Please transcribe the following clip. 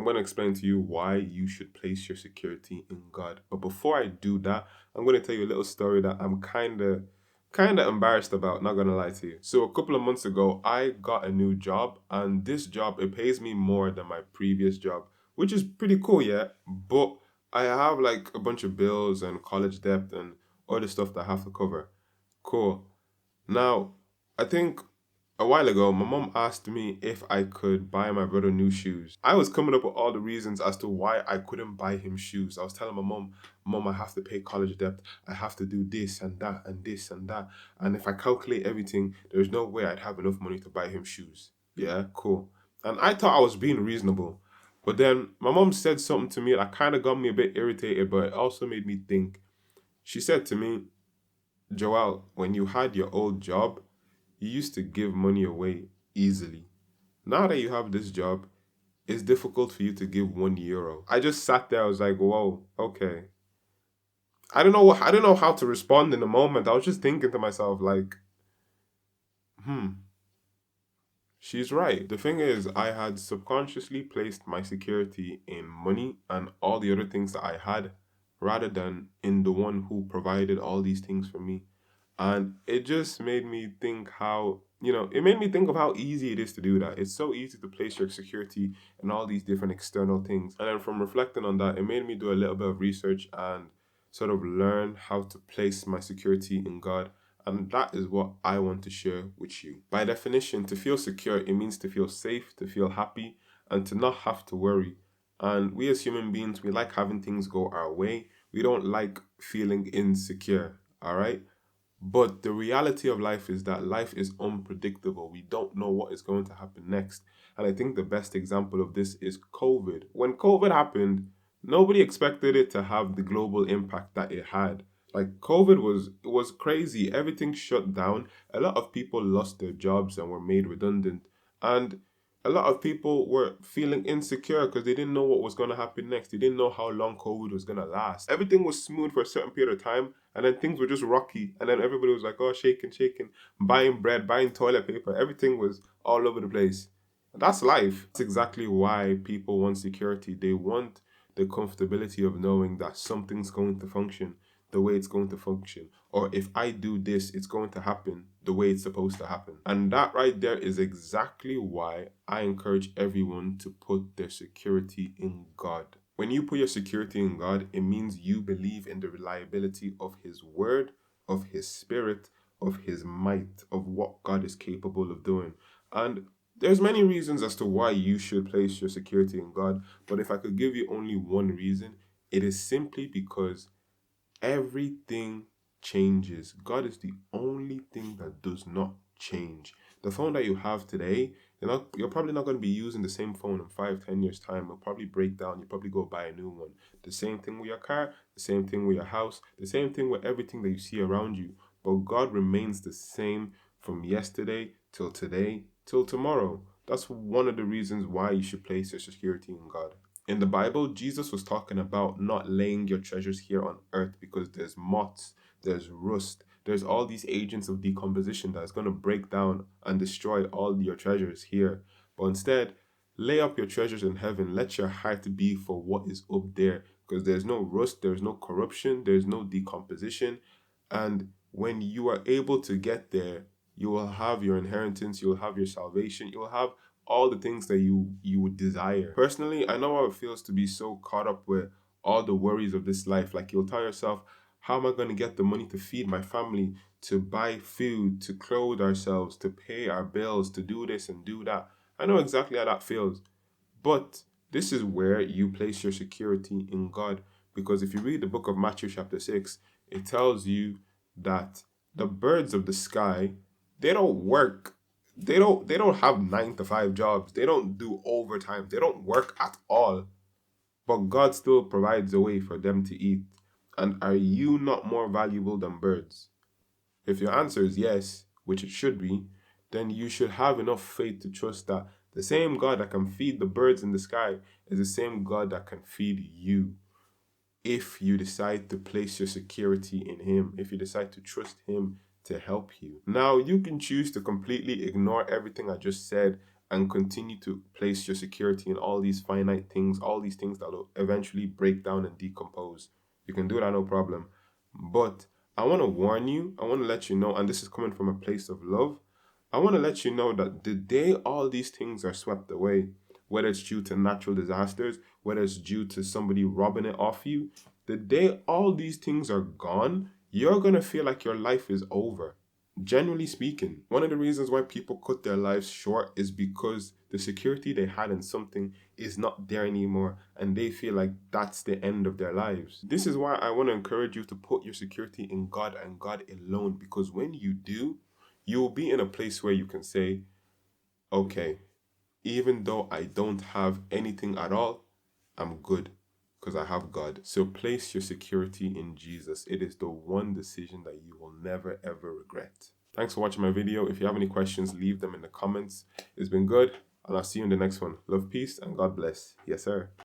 I'm going to explain to you why you should place your security in God. But before I do that, I'm going to tell you a little story that I'm kind of embarrassed about, not going to lie to you. So a couple of months ago, I got a new job, and this job, it pays me more than my previous job, which is pretty cool, yeah. But I have like a bunch of bills and college debt and other stuff that I have to cover. Cool. Now, I think a while ago, my mom asked me if I could buy my brother new shoes. I was coming up with all the reasons as to why I couldn't buy him shoes. I was telling my mom, I have to pay college debt. I have to do this and that and this and that. And if I calculate everything, there's no way I'd have enough money to buy him shoes. Yeah, cool. And I thought I was being reasonable. But then my mom said something to me that kind of got me a bit irritated, but it also made me think. She said to me, Joel, when you had your old job, you used to give money away easily. Now that you have this job, it's difficult for you to give €1. I just sat there, I was like, whoa, okay. I don't know how to respond in the moment. I was just thinking to myself, like, hmm, she's right. The thing is, I had subconsciously placed my security in money and all the other things that I had rather than in the one who provided all these things for me. And it just made me think it made me think of how easy it is to do that. It's so easy to place your security in all these different external things. And then from reflecting on that, it made me do a little bit of research and sort of learn how to place my security in God. And that is what I want to share with you. By definition, to feel secure, it means to feel safe, to feel happy, and to not have to worry. And we as human beings, we like having things go our way. We don't like feeling insecure, all right? But the reality of life is that life is unpredictable. We don't know what is going to happen next. And I think the best example of this is COVID. When COVID happened, nobody expected it to have the global impact that it had. Like COVID was crazy. Everything shut down. A lot of people lost their jobs and were made redundant. And a lot of people were feeling insecure because they didn't know what was going to happen next. They didn't know how long COVID was going to last. Everything was smooth for a certain period of time, and then things were just rocky. And then everybody was like, oh, shaking, shaking, buying bread, buying toilet paper. Everything was all over the place. That's life. That's exactly why people want security. They want the comfortability of knowing that something's going to function the way it's going to function. Or if I do this, it's going to happen the way it's supposed to happen. And that right there is exactly why I encourage everyone to put their security in God. When you put your security in God, it means you believe in the reliability of His word, of His spirit, of His might, of what God is capable of doing. And there's many reasons as to why you should place your security in God, but if I could give you only one reason, it is simply because everything changes. God is the only thing that does not change. The phone that you have today, you're probably not going to be using the same phone in 5, 10 years time. It'll probably break down. You'll probably go buy a new one. The same thing with your car, the same thing with your house, the same thing with everything that you see around you. But God remains the same from yesterday till today till tomorrow. That's one of the reasons why you should place your security in God. In the Bible, Jesus was talking about not laying your treasures here on earth because there's moths, there's rust, there's all these agents of decomposition that's going to break down and destroy all your treasures here. But instead, lay up your treasures in heaven. Let your heart be for what is up there because there's no rust, there's no corruption, there's no decomposition. And when you are able to get there, you will have your inheritance, you'll have your salvation, you'll have all the things that you would desire. Personally, I know how it feels to be so caught up with all the worries of this life. Like you'll tell yourself, how am I going to get the money to feed my family, to buy food, to clothe ourselves, to pay our bills, to do this and do that? I know exactly how that feels. But this is where you place your security in God. Because if you read the book of Matthew chapter 6, it tells you that the birds of the sky, they don't work. They don't have 9 to 5 jobs. They don't do overtime. They don't work at all. But God still provides a way for them to eat. And are you not more valuable than birds? If your answer is yes, which it should be, then you should have enough faith to trust that the same God that can feed the birds in the sky is the same God that can feed you if you decide to place your security in Him, if you decide to trust Him to help you. Now, you can choose to completely ignore everything I just said and continue to place your security in all these finite things, all these things that will eventually break down and decompose. You can do that, no problem. But I want to warn you, I want to let you know, and this is coming from a place of love. I want to let you know that the day all these things are swept away, whether it's due to natural disasters, whether it's due to somebody robbing it off you, the day all these things are gone, you're going to feel like your life is over. Generally speaking, one of the reasons why people cut their lives short is because the security they had in something is not there anymore and they feel like that's the end of their lives. This is why I want to encourage you to put your security in God and God alone, because when you do, you will be in a place where you can say, okay, even though I don't have anything at all, I'm good because I have God. So place your security in Jesus. It is the one decision that you will never ever regret. Thanks for watching my video. If you have any questions, leave them in the comments. It's been good, and I'll see you in the next one. Love, peace, and God bless. Yes, sir.